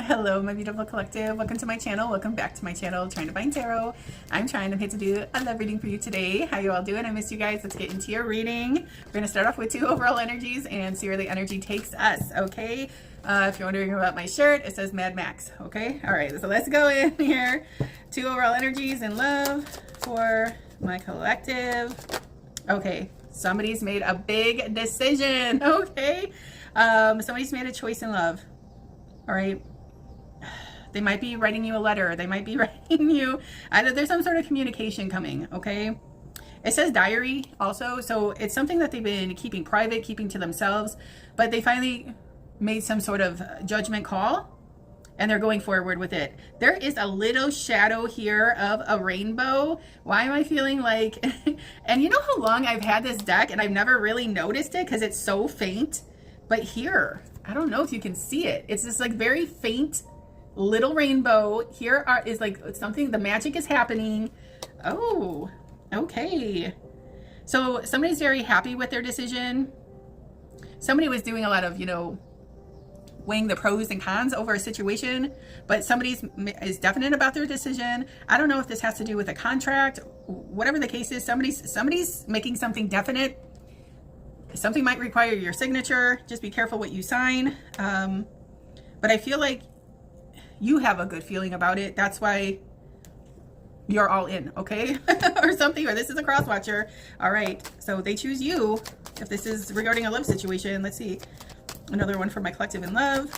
Hello, my beautiful collective. Welcome to my channel. Welcome back to my channel, Trine Divine Tarot. I'm Trine. I'm here to do a love reading for you today. How you all doing? I missed you guys. Let's get into your reading. We're going to start off with 2 overall energies and see where the energy takes us, okay? If you're wondering about my shirt, it says Mad Max, okay? All right, so let's go in here. 2 overall energies in love for my collective. Okay, somebody's made a big decision, okay? Somebody's made a choice in love, all right? They might be writing you a letter. They might be writing you, there's some sort of communication coming, okay? It says diary also, so it's something that they've been keeping private, keeping to themselves, but they finally made some sort of judgment call and they're going forward with it. There is a little shadow here of a rainbow. Why am I feeling like, and you know how long I've had this deck and I've never really noticed it because it's so faint, but here, I don't know if you can see it. It's this like very faint little rainbow. Here is like something, the magic is happening. Oh, okay. So somebody's very happy with their decision. Somebody was doing a lot of, you know, weighing the pros and cons over a situation, but somebody is definite about their decision. I don't know if this has to do with a contract, whatever the case is. Somebody's making something definite. Something might require your signature. Just be careful what you sign. But I feel like you have a good feeling about it. That's why you're all in, okay? Or something, or this is a cross watcher. All right, so they choose you. If this is regarding a love situation, let's see. Another one for my collective in love.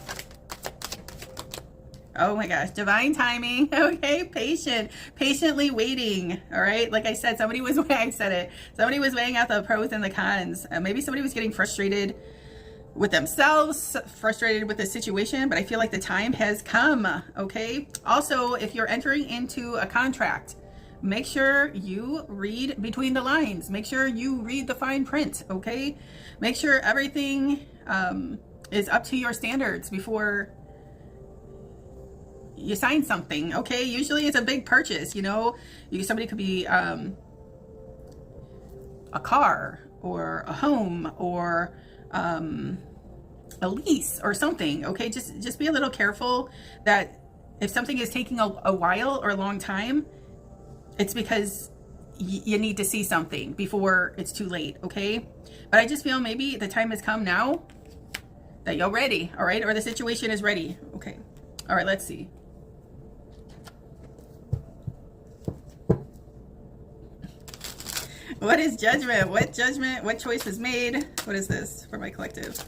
Oh my gosh, divine timing. Okay, patiently waiting. All right, like I said, somebody was weighing out the pros and the cons. Maybe somebody was getting frustrated with themselves, frustrated with the situation, but I feel like the time has come, okay? Also, if you're entering into a contract, make sure you read between the lines. Make sure you read the fine print, okay? Make sure everything is up to your standards before you sign something, okay? Usually it's a big purchase, you know? Somebody could be a car or a home or a lease or something, okay? Just be a little careful that if something is taking a while or a long time, it's because you need to see something before it's too late, okay? But I just feel maybe the time has come now that you're ready, all right? Or the situation is ready, okay? All right, let's see. What is judgment? What judgment? What choice is made? What is this for my collective?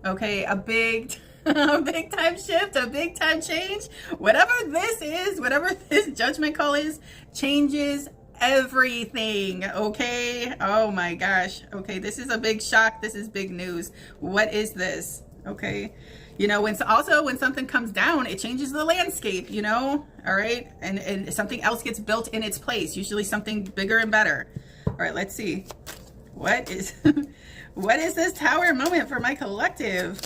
Okay, a big time shift, a big time change. Whatever this is, whatever this judgment call is, changes everything, okay? Oh my gosh. Okay, this is a big shock. This is big news. What is this? Okay. You know, when something comes down, it changes the landscape, you know, all right? And something else gets built in its place, usually something bigger and better. All right, let's see. What is, what is this tower moment for my collective?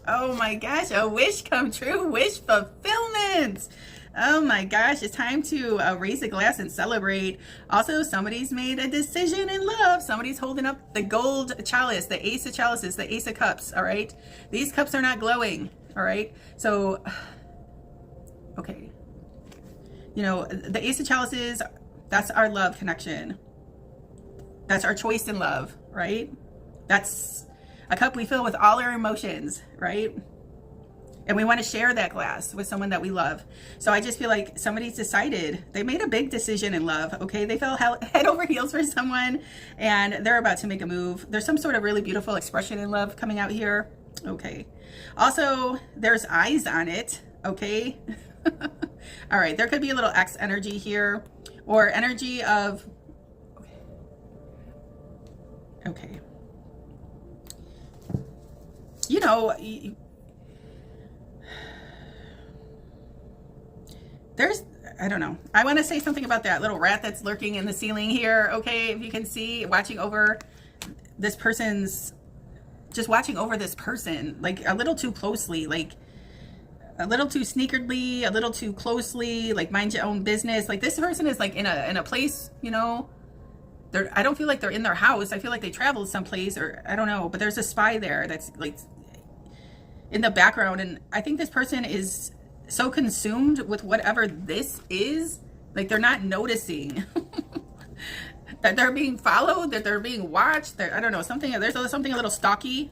Oh my gosh, a wish come true, wish fulfillment. Oh my gosh, it's time to raise a glass and celebrate. Also, somebody's made a decision in love. Somebody's holding up the gold chalice, the ace of chalices, the ace of cups, all right? These cups are not glowing, all right? So, okay. You know, the ace of chalices, that's our love connection. That's our choice in love, right? That's a cup we fill with all our emotions, right? And we want to share that glass with someone that we love. So I just feel like somebody's decided, they made a big decision in love, okay? They fell head over heels for someone and they're about to make a move. There's some sort of really beautiful expression in love coming out here, okay? Also, there's eyes on it, okay? All right, there could be a little X energy here or energy of, okay. You know, I don't know. I want to say something about that little rat that's lurking in the ceiling here. Okay, if you can see, watching over this person's, just watching over this person, like a little too closely, like a little too sneakerly, a little too closely, like mind your own business. Like this person is like in a place, you know, I don't feel like they're in their house. I feel like they traveled someplace or I don't know, but there's a spy there that's like, in the background. And I think this person is so consumed with whatever this is, like they're not noticing that they're being followed, that they're being watched. I don't know, there's something a little stalky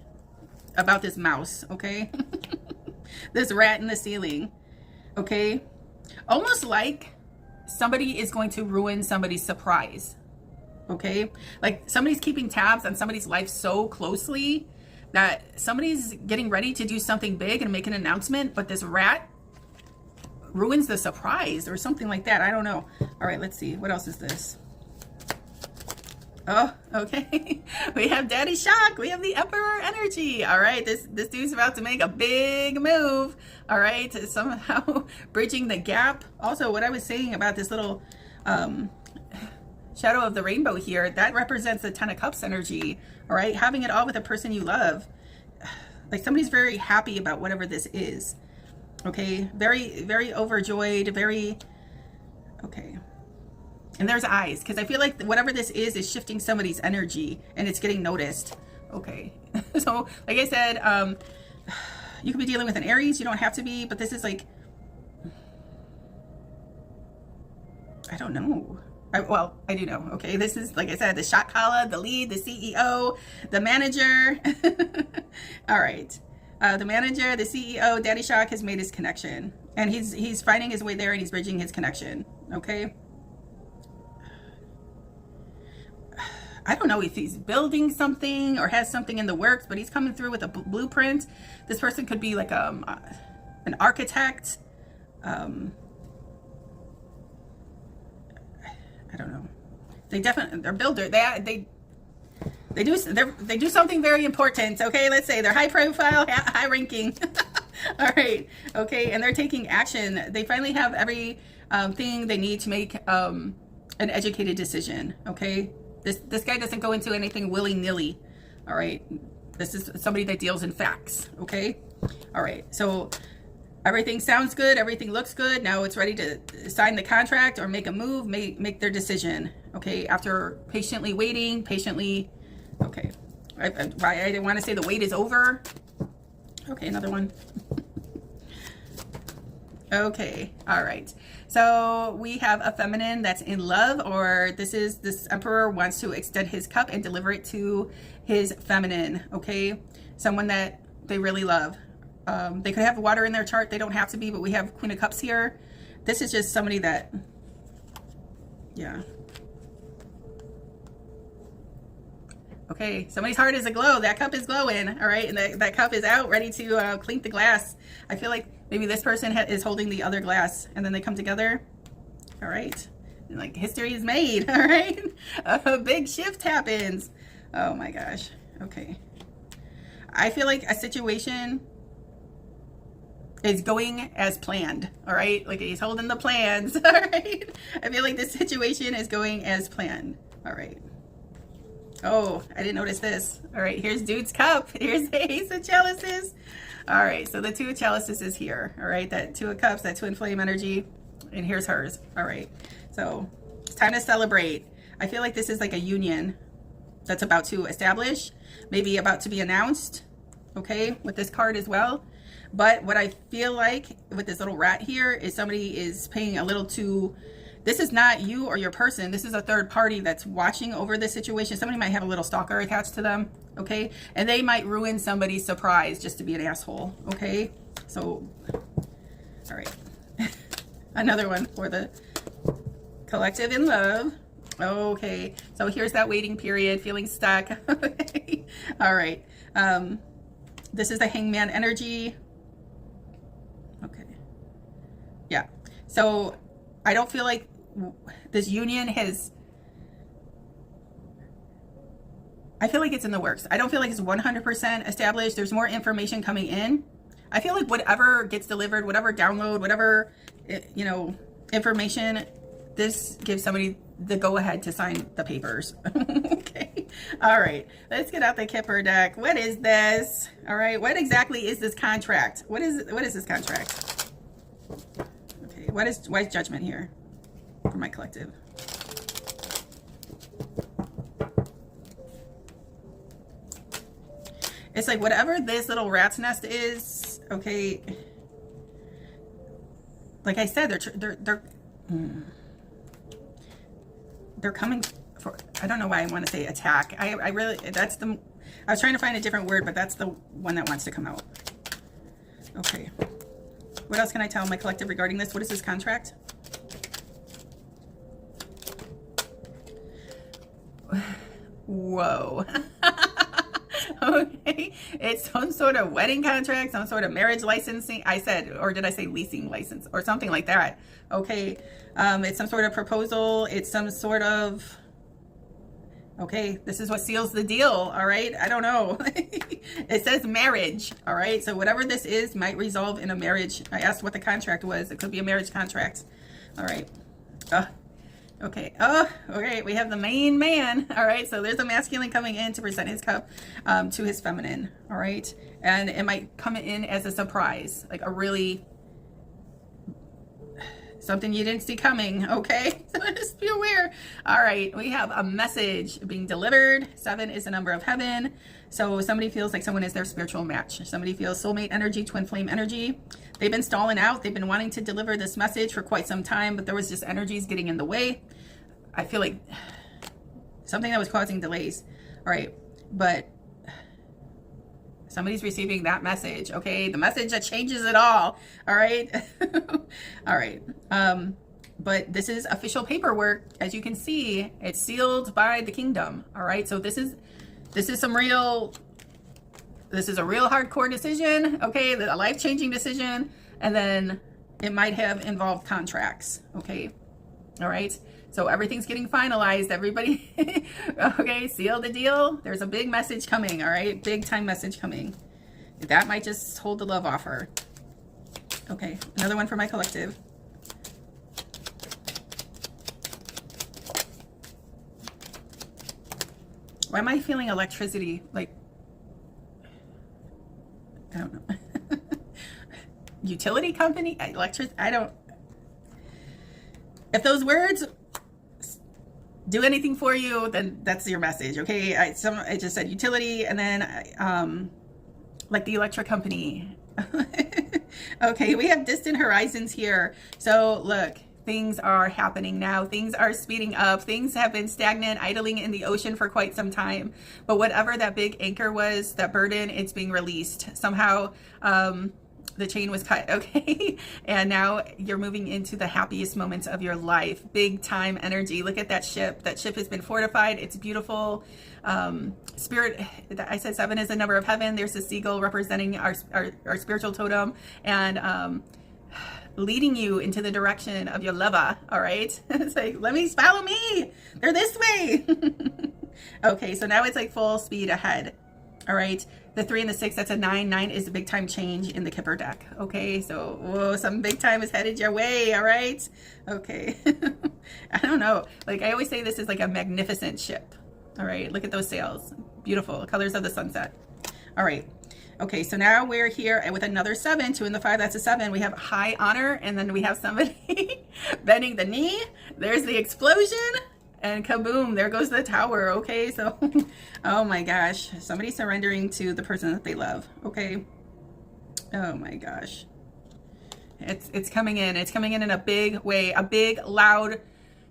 about this mouse, okay? This rat in the ceiling, okay? Almost like somebody is going to ruin somebody's surprise, okay? Like somebody's keeping tabs on somebody's life so closely that somebody's getting ready to do something big and make an announcement, but this rat ruins the surprise or something like that. I don't know. All right, let's see. What else is this? Oh, okay. We have Daddy Shock. We have the Emperor energy. All right, this dude's about to make a big move. All right, somehow bridging the gap. Also, what I was saying about this little shadow of the rainbow here, that represents the Ten of Cups energy. All right, having it all with a person you love. Like somebody's very happy about whatever this is. Okay, very, very overjoyed, very, okay. And there's eyes, because I feel like whatever this is shifting somebody's energy and it's getting noticed. Okay, so like I said, you could be dealing with an Aries, you don't have to be, but this is like, I don't know. Well, I do know. Okay, this is, like I said, the shot caller, the lead, the CEO, the manager. All right. The manager, the CEO, Daddy Shock has made his connection, and he's finding his way there, and he's bridging his connection. Okay. I don't know if he's building something or has something in the works, but he's coming through with a blueprint. This person could be like an architect. I don't know. They're builder. They do something very important. Okay, let's say they're high profile, high ranking. All right, okay, and they're taking action. They finally have every thing they need to make an educated decision. Okay, this guy doesn't go into anything willy-nilly. All right, this is somebody that deals in facts. Okay, all right, so everything sounds good, everything looks good. Now it's ready to sign the contract or make a move, make their decision. Okay, after patiently waiting, okay, I didn't want to say the wait is over. Okay, another one. Okay, all right. So we have a feminine that's in love, or this emperor wants to extend his cup and deliver it to his feminine, okay? Someone that they really love. They could have water in their chart. They don't have to be, but we have Queen of Cups here. This is just somebody that, yeah. Okay, somebody's heart is aglow. That cup is glowing, all right? And that cup is out, ready to clink the glass. I feel like maybe this person is holding the other glass, and then they come together, all right? And like history is made, all right? A big shift happens. Oh my gosh, okay. I feel like a situation is going as planned, all right? Like he's holding the plans, all right? I feel like this situation is going as planned, all right? Oh, I didn't notice this. All right, here's dude's cup. Here's the Ace of Chalices. All right, so the Two of Chalices is here, all right? That Two of Cups, that twin flame energy, and here's hers, all right? So it's time to celebrate. I feel like this is like a union that's about to establish, maybe about to be announced, okay, with this card as well. But what I feel like with this little rat here is somebody is paying a little too, this is not you or your person. This is a third party that's watching over this situation. Somebody might have a little stalker attached to them, okay? And they might ruin somebody's surprise just to be an asshole, okay? So, all right. Another one for the collective in love. Okay, so here's that waiting period, feeling stuck. Okay. All right. This is the Hangman energy. Okay. Yeah. So I don't feel like this union has, I feel like it's in the works. I don't feel like it's 100% established. There's more information coming in. I feel like whatever gets delivered, whatever download, whatever, you know, information, this gives somebody the go-ahead to sign the papers. Okay. All right. Let's get out the Kipper deck. What is this? All right. What exactly is this contract? What is this contract? Okay. Why is Judgment here for my collective? It's like whatever this little rat's nest is, Okay. Like I said, they're coming for, I don't know why I want to say attack. I really, that's the, I was trying to find a different word, but that's the one that wants to come out. Okay. What else can I tell my collective regarding this? What is this contract? Whoa. Okay. It's some sort of wedding contract, some sort of marriage licensing. I said, or did I say leasing license or something like that? Okay. It's some sort of proposal. It's some sort of, okay, this is what seals the deal. All right. I don't know. It says marriage. All right. So whatever this is might resolve in a marriage. I asked what the contract was. It could be a marriage contract. All right. Okay. Oh, okay. We have the main man. All right. So there's a masculine coming in to present his cup to his feminine. All right. And it might come in as a surprise, like a really something you didn't see coming. Okay. So just be aware. All right. We have a message being delivered. 7 is the number of heaven. So somebody feels like someone is their spiritual match. Somebody feels soulmate energy, twin flame energy. They've been stalling out. They've been wanting to deliver this message for quite some time, but there was just energies getting in the way. I feel like something that was causing delays. All right. But somebody's receiving that message. Okay. The message that changes it all. All right. All right. But this is official paperwork. As you can see, it's sealed by the kingdom. All right. So this is some real, this is a real hardcore decision. Okay. A life-changing decision. And then it might have involved contracts. Okay. All right. So everything's getting finalized. Everybody, okay, seal the deal. There's a big message coming, all right? Big time message coming. That might just hold the love offer. Okay, another one for my collective. Why am I feeling electricity? Like, I don't know. Utility company? Electric? I don't. If those words do anything for you, then that's your message. Okay. I just said utility, and then like the electric company. Okay. We have distant horizons here. So look, things are happening now. Things are speeding up. Things have been stagnant, idling in the ocean for quite some time. But whatever that big anchor was, that burden, it's being released. Somehow, the chain was cut, okay? And now you're moving into the happiest moments of your life. Big time energy. Look at that ship. That ship has been fortified. It's beautiful. Spirit, I said 7 is the number of heaven. There's a seagull representing our spiritual totem, and leading you into the direction of your lover, all right? It's like, follow me. They're this way. Okay, so now it's like full speed ahead, all right? The 3 and the 6, that's a 9. 9 is a big time change in the Kipper deck. Okay, so whoa, some big time is headed your way. All right. Okay. I don't know. Like I always say, this is like a magnificent ship. All right. Look at those sails. Beautiful colors of the sunset. All right. Okay. So now we're here with another 7, 2 and the 5. That's a 7. We have high honor. And then we have somebody bending the knee. There's the explosion. And kaboom, there goes the tower. Okay, so, oh my gosh. Somebody surrendering to the person that they love. Okay. Oh my gosh. It's coming in. It's coming in a big way. A big, loud,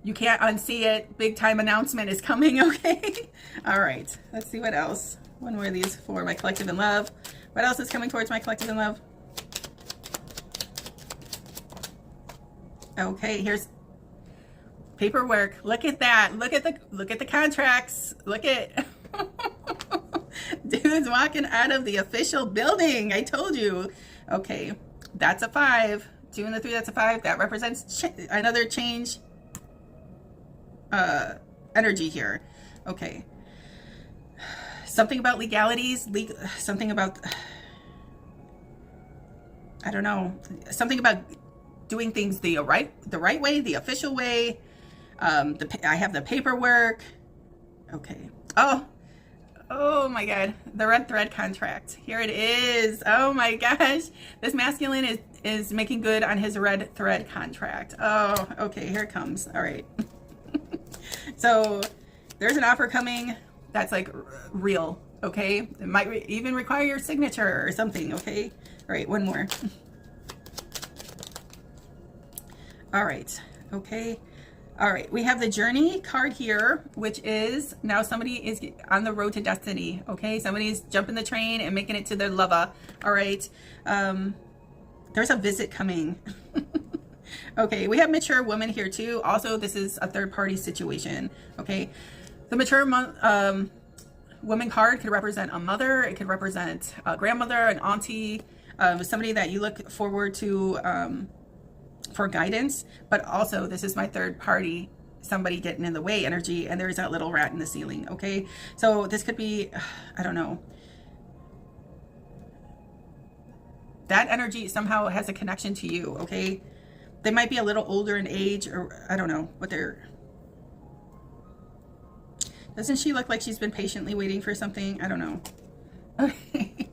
you can't unsee it. Big time announcement is coming. Okay. All right. Let's see what else. One more of these for my collective in love. What else is coming towards my collective in love? Okay, here's paperwork. Look at that. Look at the contracts. Look at dude's walking out of the official building. I told you. Okay, that's a 5. 2 and the 3, that's a 5. That represents another change energy here. Okay. Something about legalities, something about, I don't know, something about doing things the right way, the official way. I have the paperwork. Okay. Oh my God. The red thread contract. Here it is. Oh my gosh. This masculine is making good on his red thread contract. Oh, okay. Here it comes. All right. So there's an offer coming that's like real. okay? It might even require your signature or something, okay? All right, one more. All right, okay. All right, we have the Journey card here, which is now somebody is on the road to destiny, okay? Somebody's jumping the train and making it to their lover, all right? There's a visit coming. Okay, we have mature woman here too. Also, this is a third party situation, okay? The mature woman card could represent a mother. It could represent a grandmother, an auntie, somebody that you look forward to for guidance. But also, this is my third party, somebody getting in the way energy, and there's that little rat in the ceiling, okay? So this could be, I don't know. That energy somehow has a connection to you, okay? They might be a little older in age, or I don't know what they're... Doesn't she look like she's been patiently waiting for something? I don't know. Okay.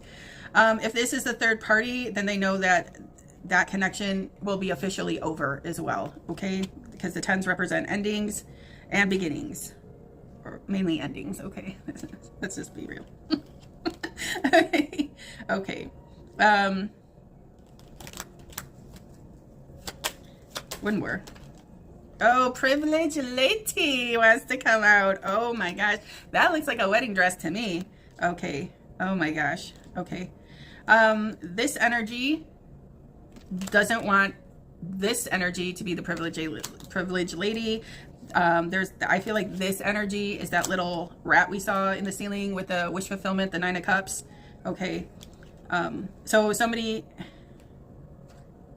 If this is the third party, then they know that that connection will be officially over as well, okay? Because the 10s represent endings and beginnings, or mainly endings, okay? Let's just be real. Okay. Okay. One more. Oh, Privilege Lady wants to come out. Oh my gosh. That looks like a wedding dress to me. Okay. Oh my gosh. Okay. This energy doesn't want this energy to be the privilege lady. I feel like this energy is that little rat we saw in the ceiling with the wish fulfillment, the 9 of Cups. Okay. So somebody,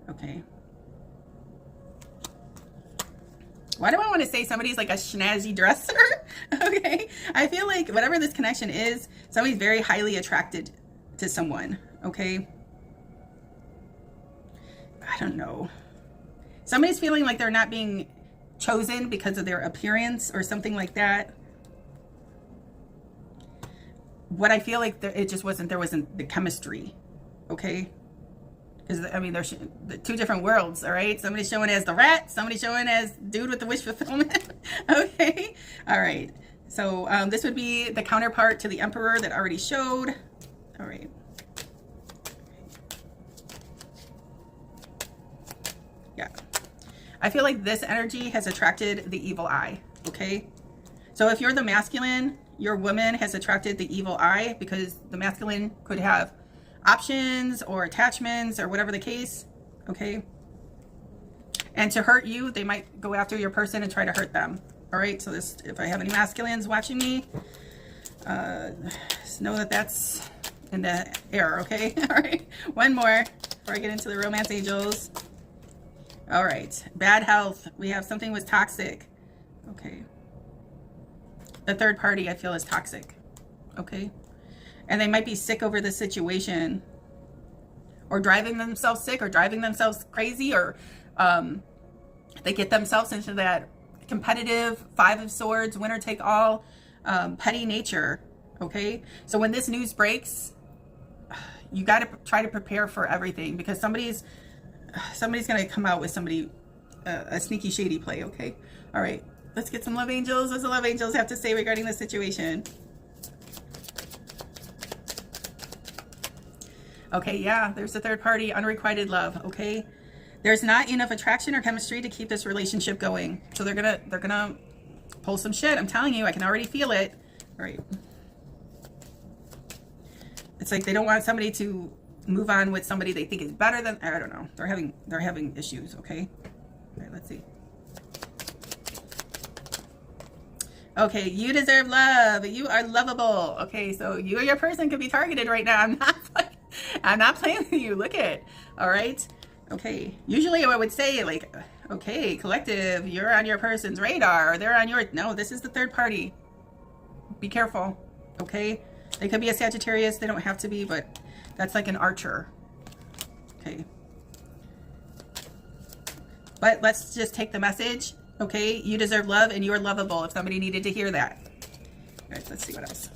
okay. Why do I want to say somebody's like a snazzy dresser? Okay. I feel like whatever this connection is, somebody's very highly attracted to someone. Okay. I don't know. Somebody's feeling like they're not being chosen because of their appearance or something like that. What I feel like there wasn't the chemistry. Okay. Because, I mean, there's the two different worlds, all right? Somebody's showing as the rat, somebody's showing as dude with the wish fulfillment. Okay, all right. So this would be the counterpart to the Emperor that already showed. All right. Yeah. I feel like this energy has attracted the evil eye, okay? So if you're the masculine, your woman has attracted the evil eye because the masculine could have options or attachments or whatever the case, okay? And to hurt you, they might go after your person and try to hurt them. All right, so this, if I have any masculines watching me, just know that that's in the air, okay? All right, one more before I get into the romance angels. All right, bad health. We have something was toxic. Okay. The third party I feel is toxic, okay? And they might be sick over the situation, or driving themselves sick, or driving themselves crazy, or they get themselves into that competitive 5 of Swords, winner take all, petty nature, okay? So when this news breaks, you got to try to prepare for everything, because somebody's going to come out with somebody, a sneaky, shady play, okay? All right, let's get some love angels. What does the love angels have to say regarding the situation? Okay, yeah, there's a third party, unrequited love, okay? There's not enough attraction or chemistry to keep this relationship going. So they're gonna pull some shit. I'm telling you, I can already feel it. All right. It's like they don't want somebody to move on with somebody they think is better than, I don't know. They're having issues, okay? All right, let's see. Okay, you deserve love. You are lovable. Okay, so you or your person could be targeted right now. I'm not playing with you. Look at, all right? Okay, usually I would say like, okay, collective, you're on your person's radar, or they're on your, no, this is the third party. Be careful, okay? They could be a Sagittarius, they don't have to be, but that's like an Archer. Okay. But let's just take the message, okay? You deserve love and you are lovable, if somebody needed to hear that. All right, let's see what else.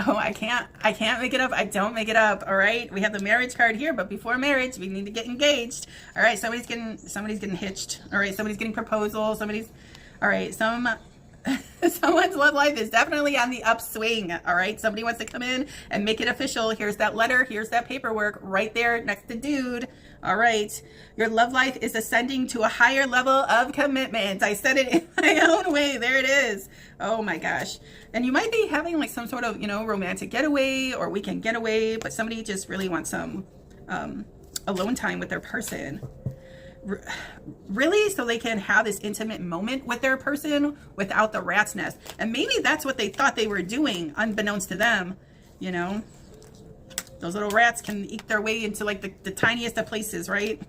Oh, I can't make it up. I don't make it up. All right. We have the marriage card here, but before marriage, we need to get engaged. All right. Somebody's getting hitched. All right. Somebody's getting proposals. All right. Someone's love life is definitely on the upswing. All right. Somebody wants to come in and make it official. Here's that letter. Here's that paperwork right there next to dude. All right. Your love life is ascending to a higher level of commitment. I said it in my own way. There it is. Oh my gosh. And you might be having like some sort of, you know, romantic getaway or weekend getaway, but somebody just really wants some alone time with their person. Really, so they can have this intimate moment with their person without the rat's nest. And maybe that's what they thought they were doing, unbeknownst to them. You know, those little rats can eke their way into like the tiniest of places, right?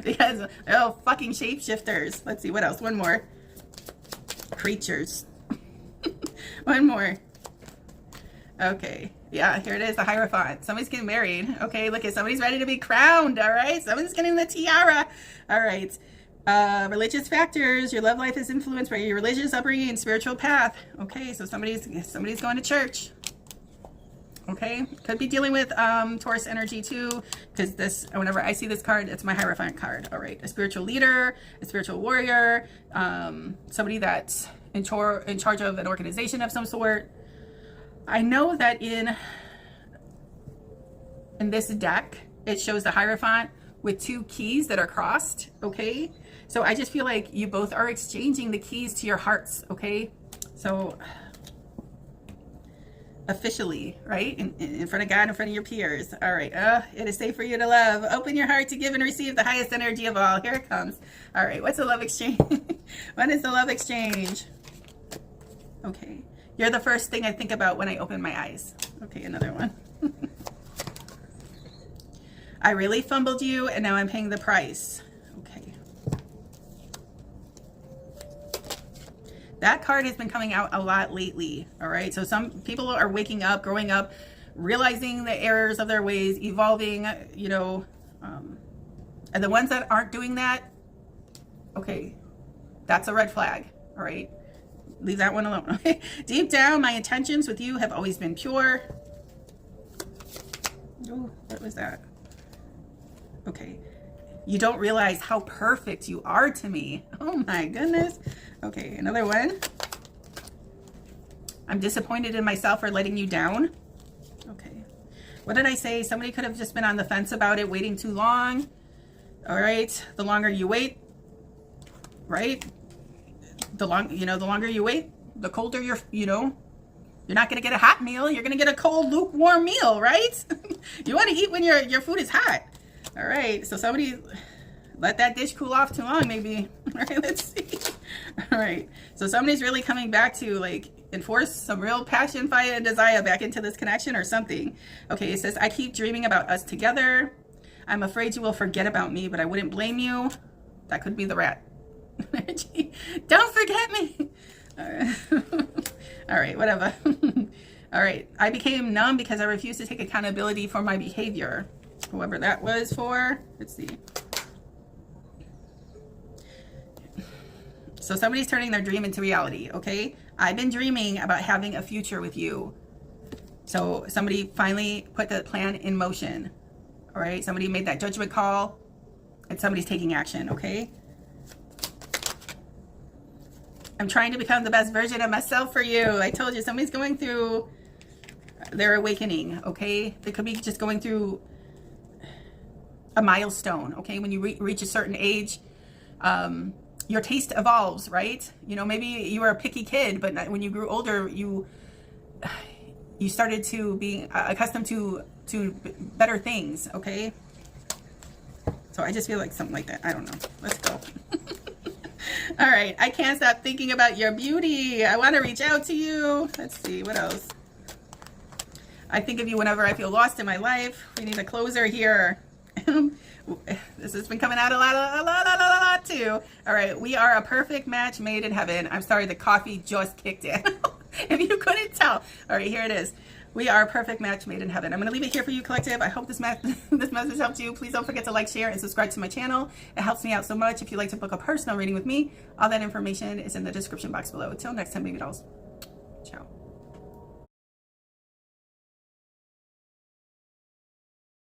Because they're all fucking shapeshifters. Let's see, what else? One more. Creatures. One more. Okay. Yeah, here it is, the Hierophant. Somebody's getting married. Okay, look at somebody's ready to be crowned. All right, someone's getting the tiara. All right. Religious factors. Your love life is influenced by your religious upbringing and spiritual path. Okay, so somebody's going to church. Okay, could be dealing with Taurus energy too, because this, whenever I see this card, it's my Hierophant card. All right, a spiritual leader, a spiritual warrior, somebody that's in charge of an organization of some sort. I know that in this deck, it shows the Hierophant with two keys that are crossed, okay? So I just feel like you both are exchanging the keys to your hearts, okay? So officially, right? In front of God, in front of your peers. All right, it is safe for you to love. Open your heart to give and receive the highest energy of all. Here it comes. All right, what's the love exchange? What is the love exchange? Okay. You're the first thing I think about when I open my eyes. Okay, another one. I really fumbled you, and now I'm paying the price. Okay. That card has been coming out a lot lately, all right? So some people are waking up, growing up, realizing the errors of their ways, evolving, you know. And the ones that aren't doing that, okay, that's a red flag, all right? Leave that one alone. Deep down, my intentions with you have always been pure. Oh, what was that? Okay. You don't realize how perfect you are to me. Oh my goodness. Okay, another one. I'm disappointed in myself for letting you down. Okay. What did I say? Somebody could have just been on the fence about it, waiting too long. All right. The longer you wait, right? The longer you wait, the colder you're not going to get a hot meal. You're going to get a cold, lukewarm meal, right? You want to eat when your food is hot. All right. So somebody let that dish cool off too long, maybe. All right. Let's see. All right. So somebody's really coming back to like enforce some real passion, fire, and desire back into this connection or something. Okay. It says, I keep dreaming about us together. I'm afraid you will forget about me, but I wouldn't blame you. That could be the rat. Don't forget me. All right, whatever. All right, I became numb because I refused to take accountability for my behavior. Whoever that was for. Let's see. So somebody's turning their dream into reality, okay? I've been dreaming about having a future with you. So somebody finally put the plan in motion. All right, somebody made that judgment call and somebody's taking action, okay? I'm trying to become the best version of myself for you. I told you, somebody's going through their awakening, okay? They could be just going through a milestone, okay? When you reach a certain age, your taste evolves, right? You know, maybe you were a picky kid, but when you grew older, you started to be accustomed to better things, okay? So I just feel like something like that. I don't know. Let's go. All right, I can't stop thinking about your beauty. I want to reach out to you. Let's see, what else? I think of you whenever I feel lost in my life. We need a closer here. This has been coming out a lot too. All right, we are a perfect match made in heaven. I'm sorry, the coffee just kicked in. If you couldn't tell. All right, here it is. We are a perfect match made in heaven. I'm going to leave it here for you, collective. I hope this message helped you. Please don't forget to like, share, and subscribe to my channel. It helps me out so much. If you'd like to book a personal reading with me, all that information is in the description box below. Until next time, baby dolls.